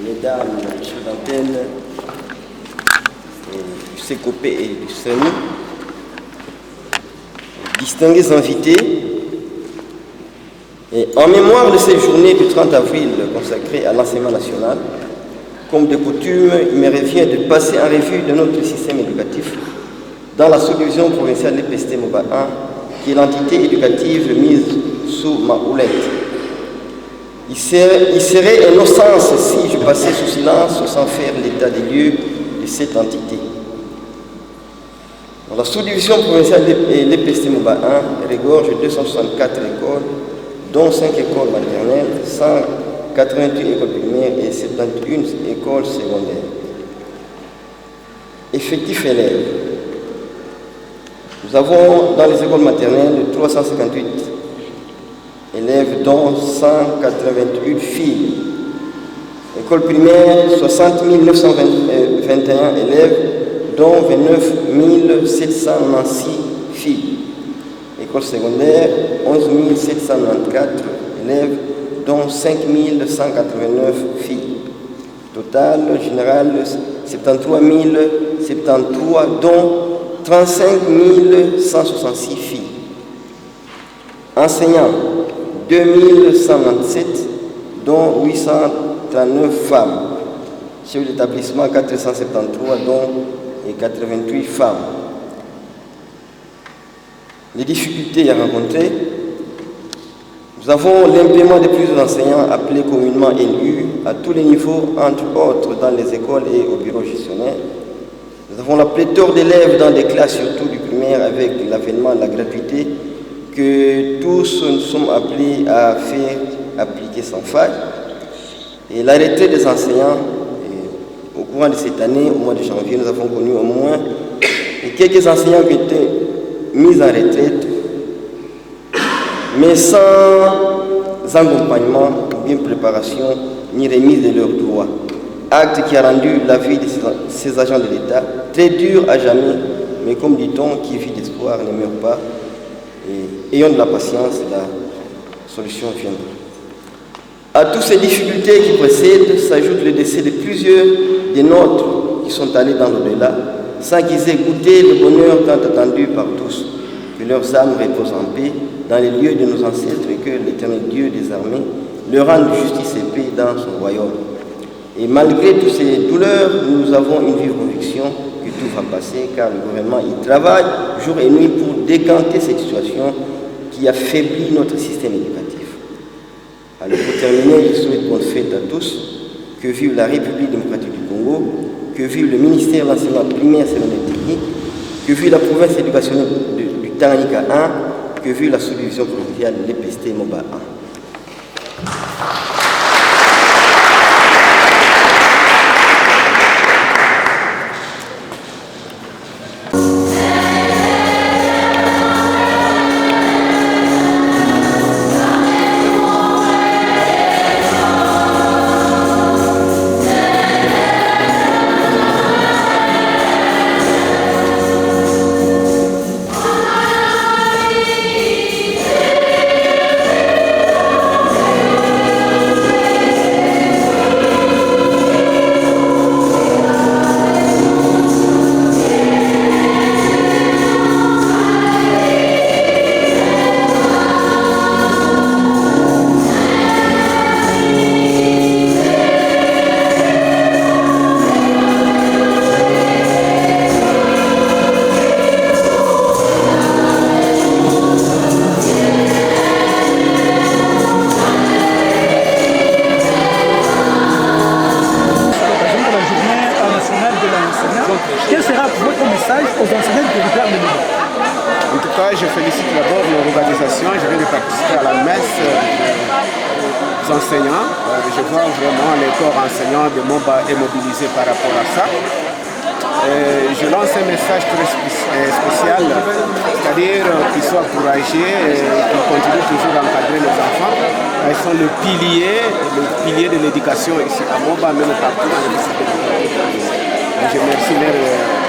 mesdames, chefs d'antenne, du CECOPE et du SAMU, distingués invités, et en mémoire de cette journée du 30 avril consacrée à l'enseignement national, comme de coutume, il me revient de passer en revue de notre système éducatif dans la sous-division provinciale de l'EPST Moba 1, qui est l'entité éducative mise sous ma houlette. Il serait un non-sens si je passais sous silence sans faire l'état des lieux de cette entité. Dans la sous-division provinciale de l'EPST Moba 1 regorge 264 écoles, dont 5 écoles maternelles, 188 écoles primaires et 71 écoles secondaires. Effectifs élèves. Nous avons dans les écoles maternelles 358 élèves, dont 188 filles. École primaire, 60 921 élèves, dont 29 796 filles. École secondaire, 11 794 élèves, dont 5 189 filles. Total général, 73 073, dont 35 166 filles. Enseignants, 2197, dont 839 femmes. Chef d'établissement, 473, dont 88 femmes. Les difficultés à rencontrer. Nous avons l'impaiement de plusieurs enseignants appelés communément NU à tous les niveaux, entre autres dans les écoles et au bureau gestionnaire. Nous avons la pléthore d'élèves dans des classes, surtout du primaire, avec l'avènement de la gratuité, que tous nous sommes appelés à faire appliquer sans faille. Et la retraite des enseignants, au courant de cette année, au mois de janvier, nous avons connu au moins quelques enseignants qui étaient mis en retraite, mais sans accompagnement, ou bien préparation, ni remise de leurs droits. Acte qui a rendu la vie de ces agents de l'État très dure à jamais, mais comme dit-on, qui vit d'espoir ne meurt pas. Et ayons de la patience, la solution viendra. À toutes ces difficultés qui précèdent s'ajoute le décès de plusieurs des nôtres qui sont allés dans l'au-delà, sans qu'ils aient goûté le bonheur tant attendu par tous. Que leurs âmes reposent en paix dans les lieux de nos ancêtres et que l'Éternel Dieu des armées leur rende justice et paix dans son royaume. Et malgré toutes ces douleurs, nous avons une vive conviction que tout va passer, car le gouvernement y travaille jour et nuit pour décanter cette situation qui affaiblit notre système éducatif. Alors pour terminer, je souhaite bonne fête à tous, que vive la République démocratique du Congo, que vive le ministère de l'enseignement primaire, secondaire et technique, que vive la province éducationnelle du Tanganyika 1, que vive la sous-division provinciale de l'EPST Moba 1. Quel sera votre message aux enseignants du territoire de Moba? En tout cas, je félicite d'abord l'organisation. Je viens de participer à la messe des enseignants. Je vois vraiment les corps enseignants de Moba est mobilisé par rapport à ça. Je lance un message très spécial, c'est-à-dire qu'ils soient encouragés et qu'ils continuent toujours à encadrer les enfants. Ils sont le pilier de l'éducation ici à Moba, même partout dans le district. Je remercie leur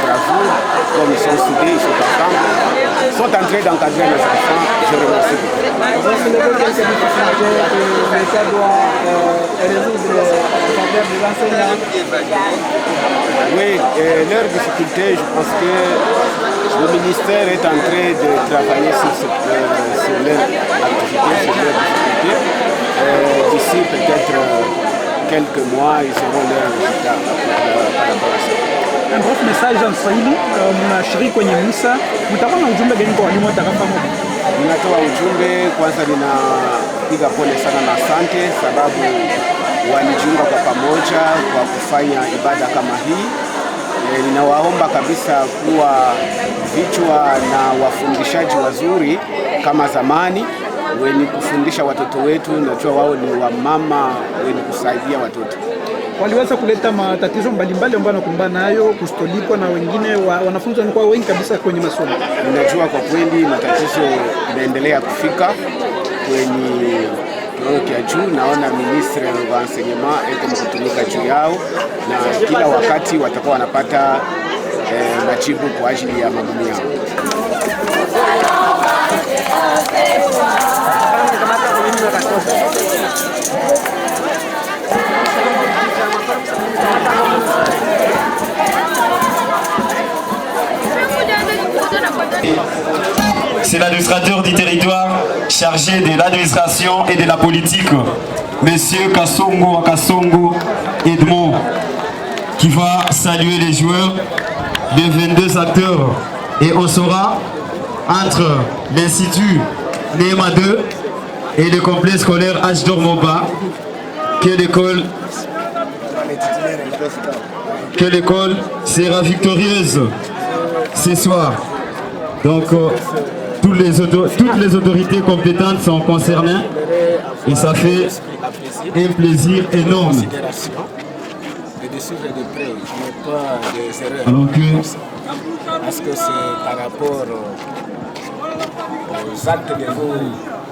bravoure, comme ils sont soudés, ils sont ensemble. sont en train d'encadrer les enfants. Je remercie. Vous avez soulevé quelques difficultés que l'État doit résoudre en faveur des enseignants. Oui, leurs difficultés, je pense que le ministère est en train de travailler sur leur activité, sur leurs difficultés. D'ici peut-être quelques mois, ils auront leurs résultats par rapport à ça. Un bref message en Swahili, mnashiriki kwenye misa, mtakuwa na ujumbe gani kwa walimu wa tarafa moja? Ninatoa ujumbe kwanza, ninapiga pole sana na asante sababu walijiunga kwa pamoja kwa kufanya ibada kama hii. Ninawaomba kabisa kuwa vichwa na wafundishaji wazuri kama zamani wenye kufundisha watoto wetu. Najua wao ni wamama wenye kusaidia watoto. Waliweza kuleta matatizo mbalimbali ambayo wanakumbana nayo, kustolipwa na wengine wanafunzi wanakuwa wengi kabisa kwenye masomo. Ninajua kwa kweli matatizo inaendelea kufika kwenye kiwango cha juu. Naona ministre wa enseignement eko mkutumika juu yao na kila wakati watakuwa wanapata majibu kwa ajili ya magumu yao. C'est l'administrateur du territoire chargé de l'administration et de la politique, Monsieur Kassongo Edmond, qui va saluer les joueurs des 22 acteurs. Et on sera entre l'Institut Néma 2 et le complexe scolaire H. Moba que l'école sera victorieuse ce soir. Donc toutes les autorités compétentes sont concernées et ça fait un plaisir énorme. Alors que parce que c'est par rapport aux actes de vous,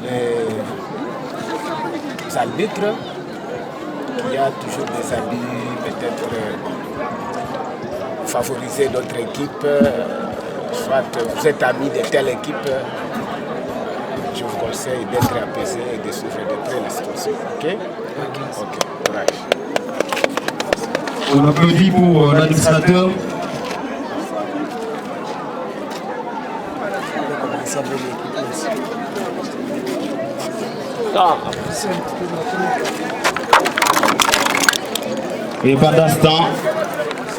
les arbitres, qu'il y a toujours des abus, peut-être favoriser d'autres équipes, soit vous êtes amis de telle équipe, je vous conseille d'être apaisé et de suivre de près la situation. Ok? Ok, courage. On applaudit pour l'administrateur. Et pendant ce temps,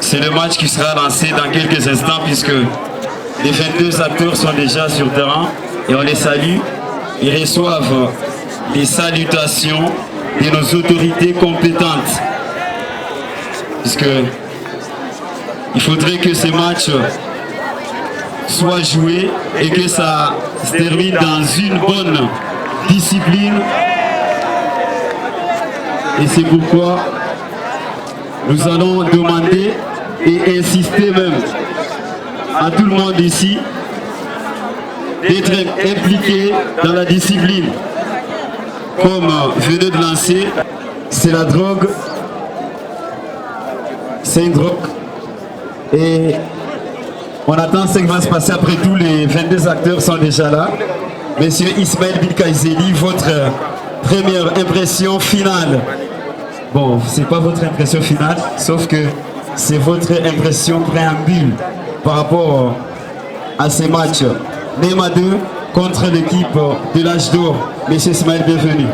c'est le match qui sera lancé dans quelques instants puisque les 22 acteurs sont déjà sur le terrain et on les salue. Ils reçoivent les salutations de nos autorités compétentes. Puisque il faudrait que ces matchs soient joués et que ça se termine dans une bonne discipline. Et c'est pourquoi nous allons demander et insister même à tout le monde ici d'être impliqué dans la discipline. Comme venez de lancer, c'est la drogue. C'est une drogue. Et on attend ce qui va se passer après. Tous les 22 acteurs sont déjà là. Monsieur Ismaël Bilkaïzeli, votre première impression finale. Bon, c'est pas votre impression finale, sauf que c'est votre impression préambule par rapport à ces matchs. Néma 2 contre l'équipe de l'Âge d'Or. Monsieur Ismaël, bienvenue.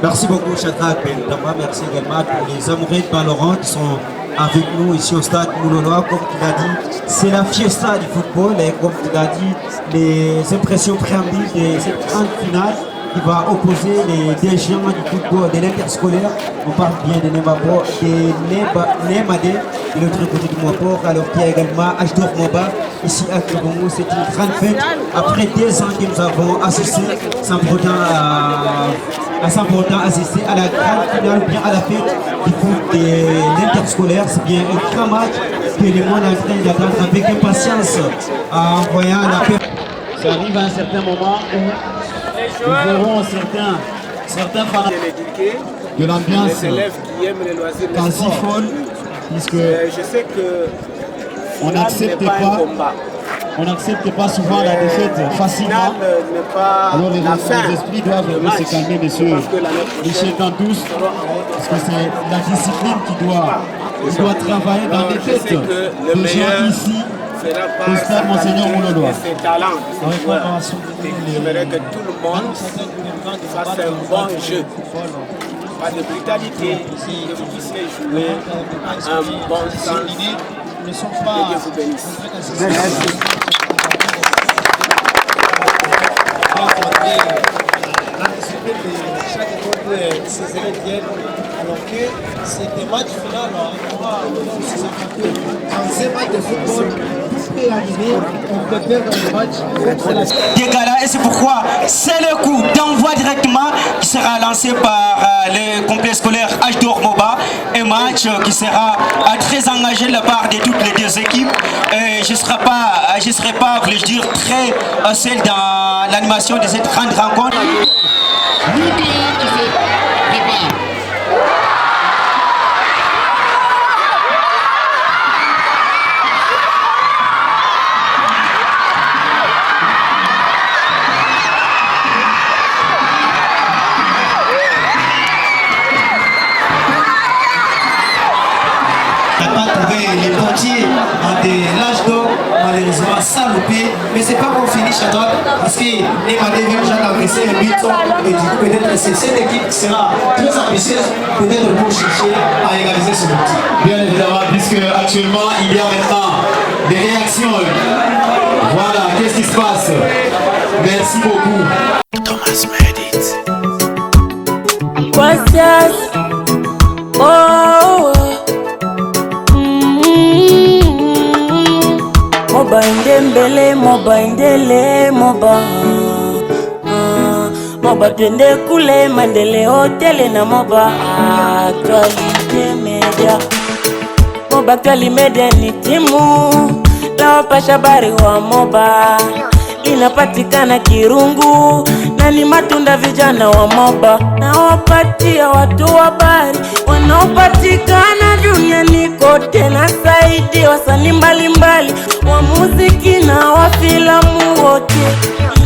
Merci beaucoup, Shadrach Bentama. Merci également pour les amoureux de Valorant qui sont avec nous ici au stade Mouloloa. Comme tu l'as dit, c'est la fiesta du football et comme tu l'as dit, les impressions préambules de cette grande finale qui va opposer les deux géants du football de l'interscolaire. On parle bien de Nemabo, de Nemade de l'autre côté du Moiport, alors qu'il y a également H2 Moba ici à Kibongo. C'est une grande fête. Après 2 ans que nous avons assisté sans pourtant assister à la grande finale, bien à la fête du foot de l'interscolaire. C'est bien un grand match que le monde est en train d'attendre avec impatience en voyant la paix. Ça arrive à un certain moment où nous verrons certains fans de l'ambiance quasi folle, puisque je sais que on n'accepte pas on n'accepte pas souvent la défaite facilement. Alors les esprits doivent se calmer, monsieur Michel Dantous, parce que c'est la discipline qui doit travailler dans les têtes de gens ici au stade Monseigneur Mouloloa. J'aimerais que tout le monde fasse un bon jeu. Pas de brutalité, que vous puissiez jouer un bon sens. Que Dieu vous bénisse. La discipline de chaque équipe de ces élèves, alors que c'est des matchs finaux, dans ces matchs de football, tout peut arriver, on peut perdre le match. Et c'est pourquoi c'est le coup d'envoi directement qui sera lancé par le complexe scolaire H2 Moba, un match qui sera très engagé de la part de toutes les deux équipes. Je ne serai pas, voulais-je dire, très seul dans l'animation de cette grande rencontre. Les portiers ont des lâches d'eau, malheureusement salopés, mais c'est pas qu'on finit à droite parce qu'il m'a déjà agressé un but et du coup peut-être c'est cette équipe qui sera plus ambitieuse peut-être pour chercher à égaliser ce but. Bien évidemment, puisque actuellement il y a maintenant des réactions. Voilà, qu'est-ce qui se passe? Merci beaucoup. Thomas Medit. Moba indembele, moba indele, moba moba twende kule mandele hotele na moba Actualité Media. Moba Actualité Media ni timu la wapasha habari wa moba, inapatikana Kirungu na ni matunda vijana wa moba, na wapatia watu habari wanaopatikana duniani kote, na saidi wasanii mbalimbali wa muziki na wa filamu wote,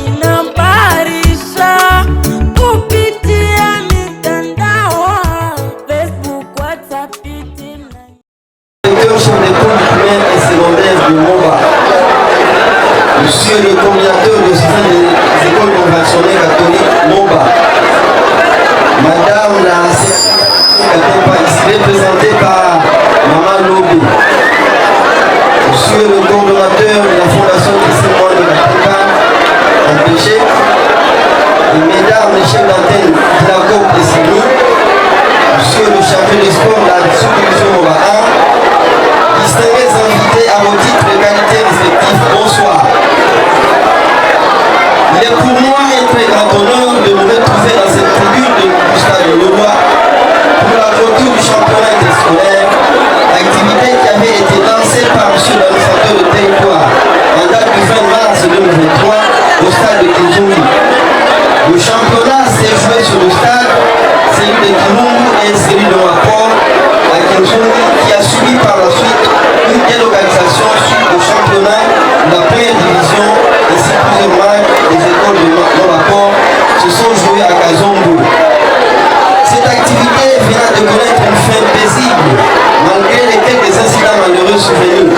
inabarisha kupitia mitandao Facebook, WhatsApp, Directeur chef d'école primaire et secondaire de Moba, Monsieur le coordinateur de certaines écoles conventionnelles catholiques Moba, Madame la représentée par Maman Lobé, Monsieur le coordonnateur de la Fondation Christ-Moine de la Prépa empêché, et Mesdames les chefs d'antenne de la COP de Sini, Monsieur le chargé des sports de la sous-division Moba 1, distingués invités à vos titres de qualité respectifs, bonsoir. Il est pour moi un très grand honneur de me retrouver dans cette tribune du stade de Leroy pour la clôture du championnat interscolaire, activité qui avait été lancée par M. l'administrateur de territoire en date du 20 mars 2023 au stade de Kinzoui. Le championnat s'est joué sur le stade, celui de Kirungu et celui de Wapor à Kinzoui, qui a subi par la suite une délocalisation suite au championnat de la première division, ainsi plusieurs matchs des écoles de Wapor se sont joués à Kazombo. Cette activité vient de connaître une fin paisible, malgré les quelques incidents malheureux survenus,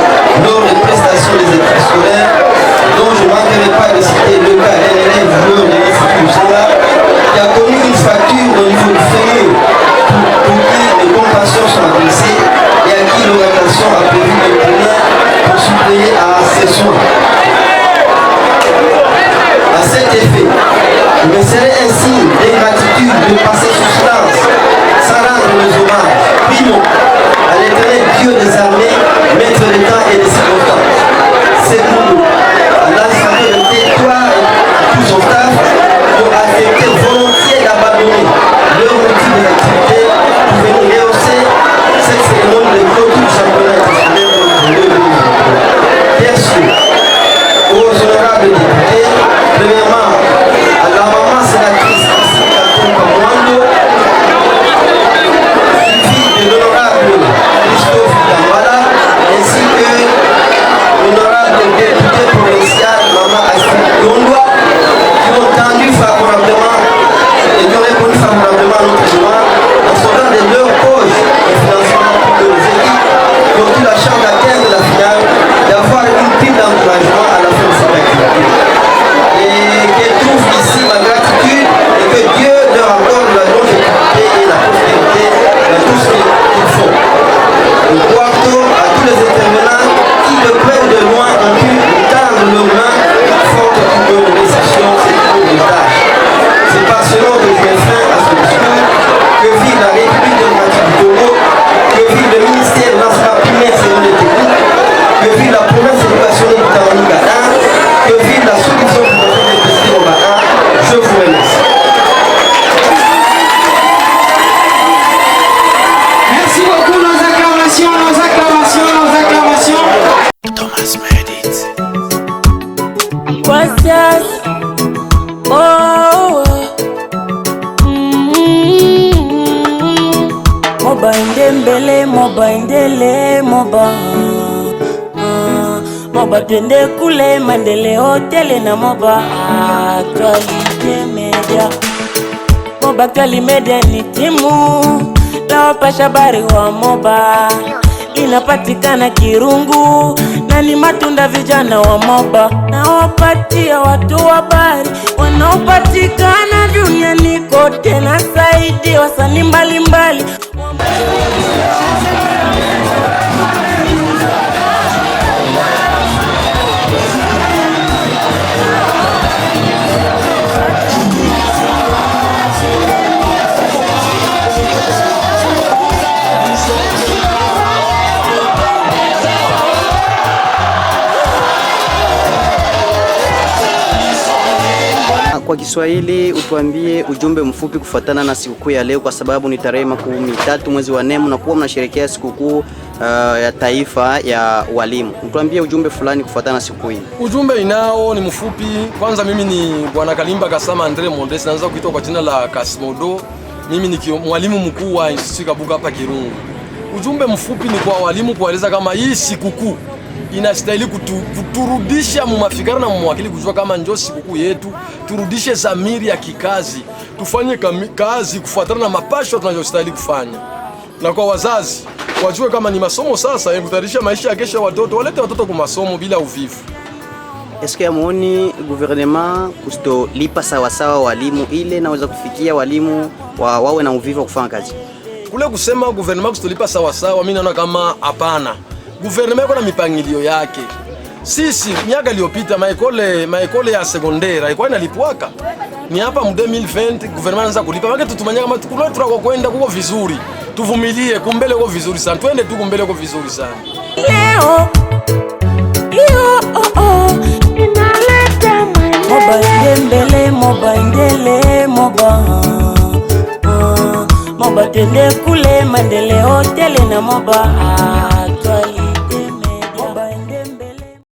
dembele moba indele moba moba twende kule maendeleo tele na moba Actualité Media. Moba Actualité Media ni timu la wapasha habari wa moba, inapatikana Kirungu na ni matunda vijana wa moba, na wapatia watu habari wanaopatikana duniani kote na saidi wasanii mbalimbali. Kwa Kiswahili utuambie ujumbe mfupi kufuatana na sikukuu ya leo, kwa sababu ni tarehe 13 mwezi wa 4 na kuwa mnasherehekea sikukuu ya taifa ya walimu. Utuambie ujumbe fulani kufuatana na sikukuu hii. Ujumbe inao ni mfupi. Kwanza mimi ni Bwana Kalimba Kasama Andre Mondes, naanza kuitwa kwa jina la Kasmodo. Mimi ni mwalimu mkuu wa Institut Kabuga hapa Kirungu. Ujumbe mfupi ni kwa walimu kueleza kama hii sikukuu inastahili kuturudisha mumafikara na mwakili kujua kama njoo sikukuu yetu, turudishe zamiri ya kikazi, tufanye kazi kufuatana na mapasho tunayostahili kufanya. Na kwa wazazi wajue kama ni masomo sasa ya kutayarisha maisha ya kesho, watoto walete watoto kwa masomo bila uvivu. Eske muoni gouvernement kustolipa sawa walimu ile naweza kufikia walimu wawe na uvivu kufanya kazi? Kule kusema gouvernement kustolipa sawa, mimi naona kama hapana. Gouvernement kuna mipangilio yake. Sisi miaka iliyopita maekole ya secondaire ilikuwa inalipwaka. Ni hapa mu 2020 gouvernement anaanza kulipa. Maana tutumanya kama tukunotro kwa kwenda kuko vizuri. Tuvumilie kumbele kwa vizuri sana. Twende tu kumbele kwa vizuri sana. Leo inaleta moba dembele moba indele moba moba twende kule maendeleo tele na moba